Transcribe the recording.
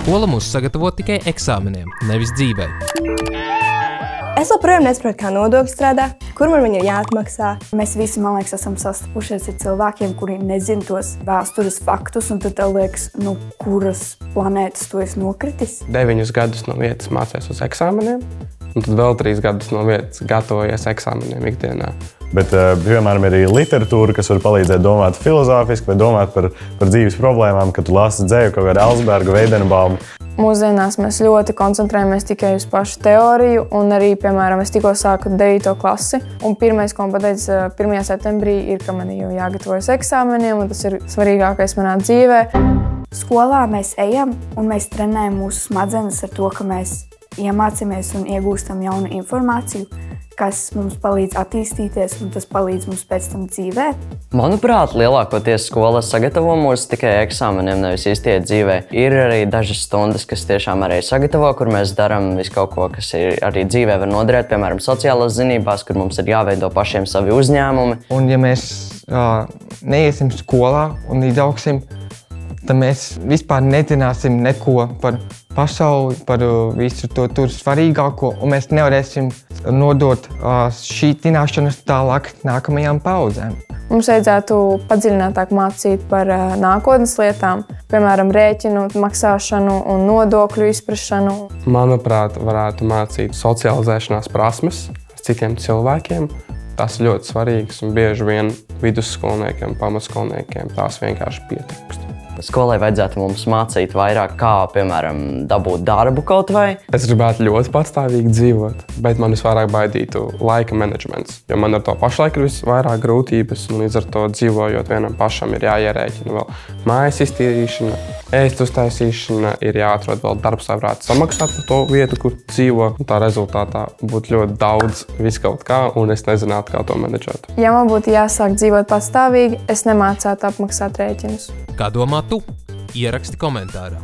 Skola mūs sagatavo tikai eksāmeniem, nevis dzīvei. Es joprojām nesaprotu, kā nodokļi strādā, kur man viņi ir jāatmaksā. Mēs visi, man liekas, esam sastapušies ar cilvēkiem, kuri nezin tos vēstures faktus, un tad tev liekas, kuras planētas tu esi nokritis. 9 gadus no vietas mācies uz eksāmeniem, un tad vēl 3 gadus no vietas gatavojies eksāmeniem ikdienā. Bet, piemēram, ir arī literatūra, kas var palīdzēt domāt filozofiski vai domāt par dzīves problēmām, kad tu lasi dzēju kaut kādu Elsbergu, Veidenbaumu. Mūsdienās mēs ļoti koncentrējamies tikai uz pašu teoriju, un arī, piemēram, es tikko sāku 9. klasi, un pirmais, ko man pateica 1. septembrī, ir, ka man jau jāgatavojas eksāmeniem, un tas ir svarīgākais manā dzīvē. Skolā mēs ejam, un mēs trenējam mūsu smadzenes ar to, ka mēs iemācāmies un iegūstam jaunu informāciju, kas mums palīdz attīstīties, un tas palīdz mums pēc tam dzīvē. Manuprāt, lielākoties skola sagatavo mūs tikai eksāmeniem, nevis īstajai dzīvē. Ir arī dažas stundas, kas tiešām arī sagatavo, kur mēs darām visu kaut ko, kas arī dzīvē var noderēt, piemēram, sociālās zinībās, kur mums ir jāveido pašiem savi uzņēmumi. Un ja mēs neiesim skolā un izaugsim, tad mēs vispār nezināsim neko par pasauli, par visu to tur svarīgāko, un mēs nevarēsim nodot šī zināšanas tālāk nākamajām paudzēm. Mums vajadzētu padziļinātāk mācīt par nākotnes lietām, piemēram, rēķinu maksāšanu un nodokļu izprašanu. Manuprāt, varētu mācīt socializēšanās prasmes ar citiem cilvēkiem. Tas ir ļoti svarīgs un bieži vien vidusskolniekiem, pamatskolniekiem tās vienkārši pietrūkst. Skolai vajadzētu mums mācīt vairāk, kā, piemēram, dabūt darbu kaut vai. Es gribētu ļoti patstāvīgi dzīvot, bet man visvairāk baidītu laika menedžments, jo man ar to pašlaik ir visvairāk grūtības, un līdz ar to dzīvojot vienam pašam ir jāierēķina vēl mājas iztīrīšana, ēst uztaisīšana, ir jāatrod vēl darbs, lai varētu samaksāt par to vietu, kur dzīvo. Tā rezultātā būtu ļoti daudz viskaut kā, un es nezinātu, kā to menedžēt. Ja man būtu jāsāk dzīvot patstāvīgi, es nemācētu apmaksāt rēķinus. Kā domā tu? Ieraksti komentārā.